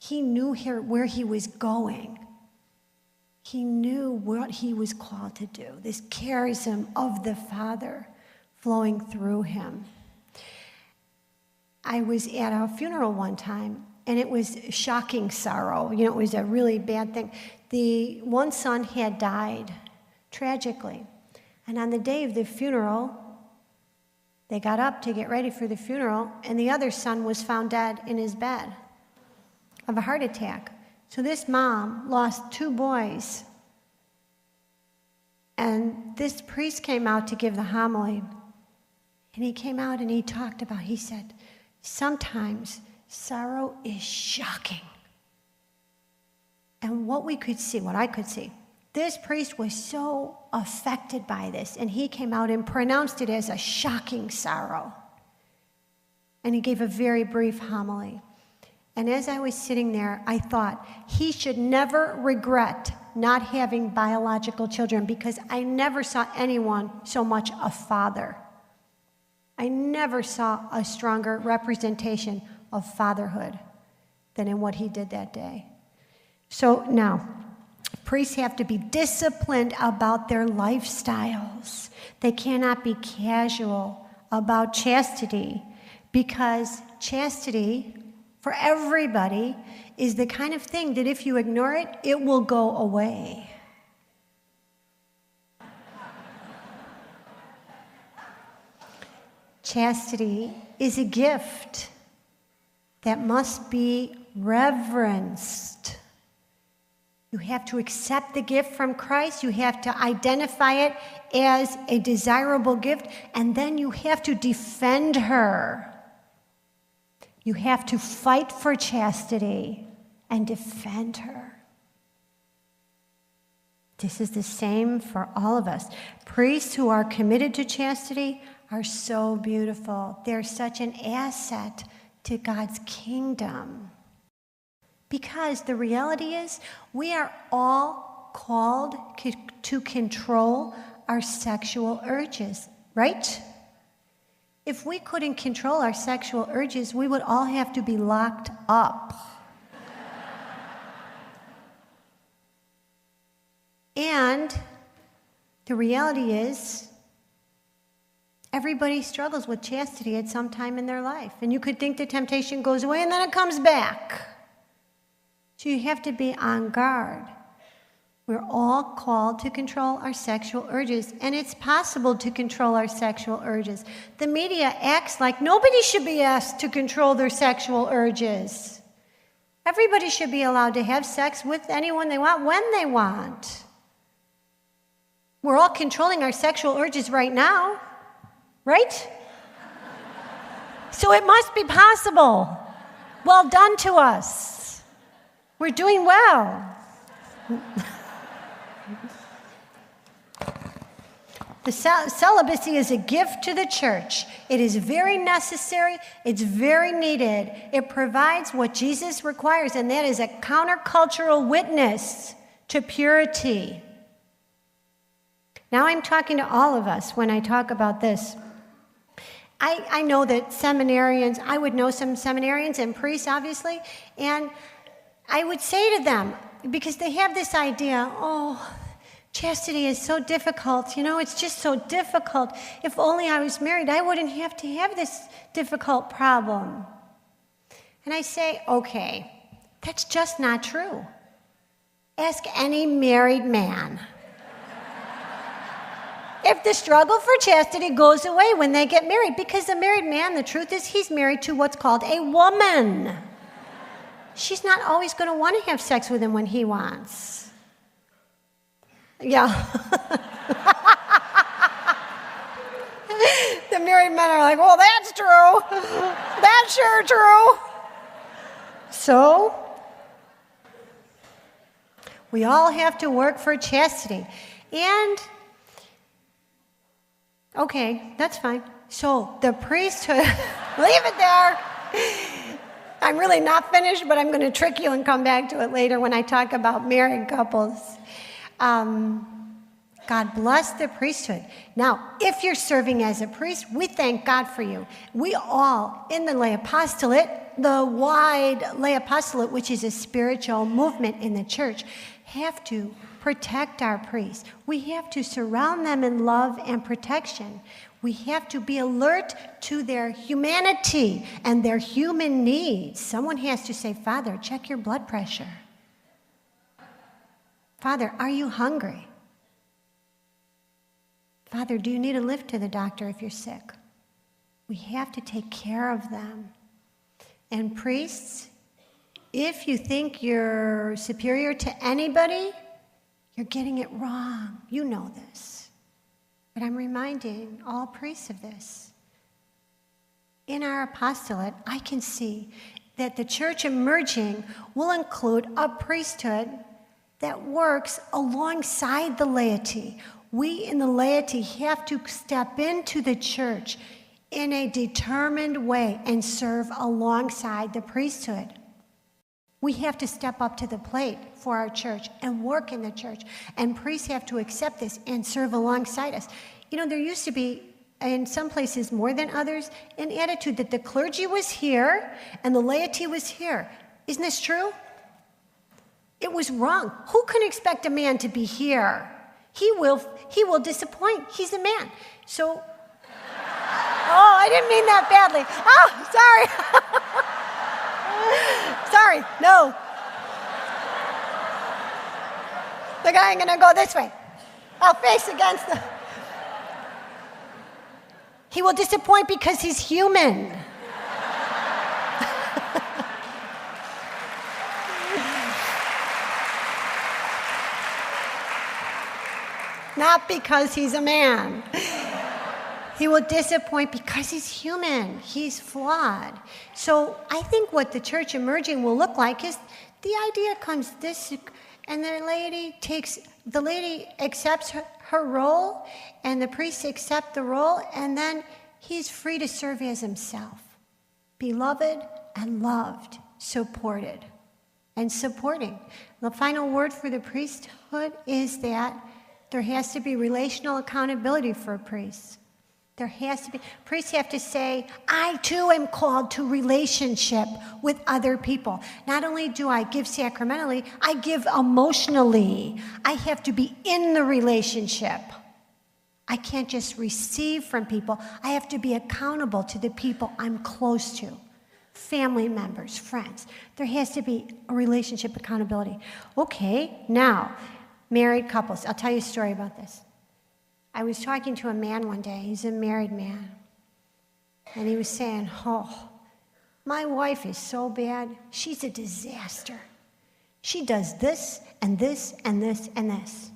He knew where he was going. He knew what he was called to do. This charism of the Father flowing through him. I was at a funeral one time, and it was shocking sorrow. It was a really bad thing. The one son had died tragically. And on the day of the funeral, they got up to get ready for the funeral, and the other son was found dead in his bed of a heart attack. So this mom lost 2 boys. And this priest came out to give the homily. And he came out and he talked about, he said, sometimes sorrow is shocking. And what I could see, this priest was so affected by this, and he came out and pronounced it as a shocking sorrow. And he gave a very brief homily. And as I was sitting there, I thought, he should never regret not having biological children, because I never saw anyone so much a father. I never saw a stronger representation of fatherhood than in what he did that day. So now, priests have to be disciplined about their lifestyles. They cannot be casual about chastity, because chastity, for everybody, is the kind of thing that if you ignore it, it will go away. Chastity is a gift that must be reverenced. You have to accept the gift from Christ. You have to identify it as a desirable gift, and then you have to defend her. You have to fight for chastity and defend her. This is the same for all of us. Priests who are committed to chastity are so beautiful. They're such an asset to God's kingdom. Because the reality is, we are all called to control our sexual urges, right? If we couldn't control our sexual urges, we would all have to be locked up. And the reality is, everybody struggles with chastity at some time in their life. And you could think the temptation goes away and then it comes back. So you have to be on guard. We're all called to control our sexual urges, and it's possible to control our sexual urges. The media acts like nobody should be asked to control their sexual urges. Everybody should be allowed to have sex with anyone they want, when they want. We're all controlling our sexual urges right now, right? So it must be possible. Well done to us. We're doing well. The celibacy is a gift to the church. It is very necessary. It's very needed. It provides what Jesus requires, and that is a countercultural witness to purity. Now I'm talking to all of us when I talk about this. I know that seminarians, I would know some seminarians and priests, obviously, and I would say to them, because they have this idea, chastity is so difficult. It's just so difficult. If only I was married, I wouldn't have to have this difficult problem. And I say, okay, that's just not true. Ask any married man. If the struggle for chastity goes away when they get married, because the married man, the truth is, he's married to what's called a woman. She's not always going to want to have sex with him when he wants. Yeah. The married men are like, well, that's true. That's sure true. So, we all have to work for chastity. And, okay, that's fine. So, the priesthood, leave it there. I'm really not finished, but I'm going to trick you and come back to it later when I talk about married couples. God bless the priesthood. Now, if you're serving as a priest, we thank God for you. We all, in the lay apostolate, the wide lay apostolate, which is a spiritual movement in the church, have to protect our priests. We have to surround them in love and protection. We have to be alert to their humanity and their human needs. Someone has to say, Father, check your blood pressure. Father, are you hungry? Father, do you need a lift to the doctor if you're sick? We have to take care of them. And priests, if you think you're superior to anybody, you're getting it wrong. You know this. But I'm reminding all priests of this. In our apostolate, I can see that the church emerging will include a priesthood that works alongside the laity. We in the laity have to step into the church in a determined way and serve alongside the priesthood. We have to step up to the plate for our church and work in the church. And priests have to accept this and serve alongside us. You know, there used to be, in some places more than others, an attitude that the clergy was here and the laity was here. Isn't this true? It was wrong. Who can expect a man to be here? He will disappoint. He's a man. So, oh, I didn't mean that badly. Oh, sorry. Sorry, no. The guy, I'm going to go this way. I'll face against the... He will disappoint because he's human. Not because he's a man. He will disappoint because he's human. He's flawed. So I think what the church emerging will look like is the idea comes this, and the lady accepts her role, and the priest accept the role, and then he's free to serve as himself. Beloved and loved, supported, and supporting. The final word for the priesthood is that there has to be relational accountability for a priest. There has to be. Priests have to say, I too am called to relationship with other people. Not only do I give sacramentally, I give emotionally. I have to be in the relationship. I can't just receive from people. I have to be accountable to the people I'm close to. Family members, friends. There has to be a relationship accountability. Okay, now, married couples. I'll tell you a story about this. I was talking to a man one day. He's a married man. And he was saying, oh, my wife is so bad. She's a disaster. She does this and this and this and this.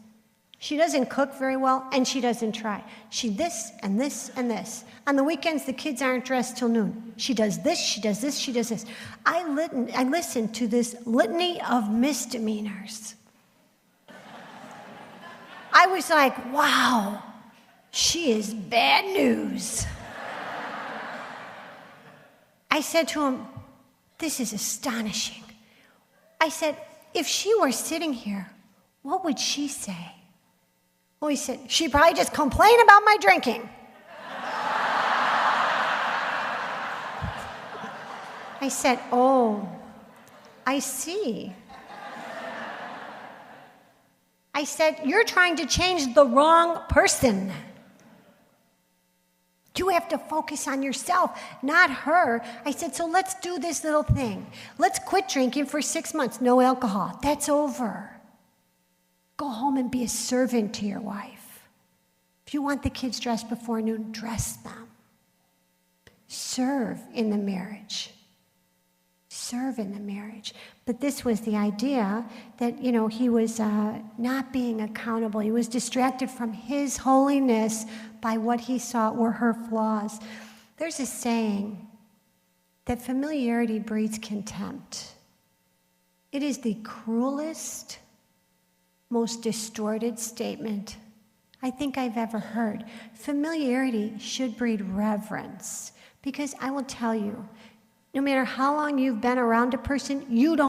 She doesn't cook very well, and she doesn't try. She this and this and this. On the weekends, the kids aren't dressed till noon. She does this, she does this, she does this. I listened to this litany of misdemeanors. I was like, wow, she is bad news. I said to him, this is astonishing. I said, if she were sitting here, what would she say? Well, he said, she'd probably just complain about my drinking. I said, oh, I see. I said, you're trying to change the wrong person. You have to focus on yourself, not her. I said, so let's do this little thing. Let's quit drinking for 6 months. No alcohol. That's over. Go home and be a servant to your wife. If you want the kids dressed before noon, dress them. Serve in the marriage. Serve in the marriage. But this was the idea that, he was not being accountable. He was distracted from his holiness by what he saw were her flaws. There's a saying that familiarity breeds contempt. It is the cruelest, most distorted statement I think I've ever heard. Familiarity should breed reverence, because I will tell you, no matter how long you've been around a person, you don't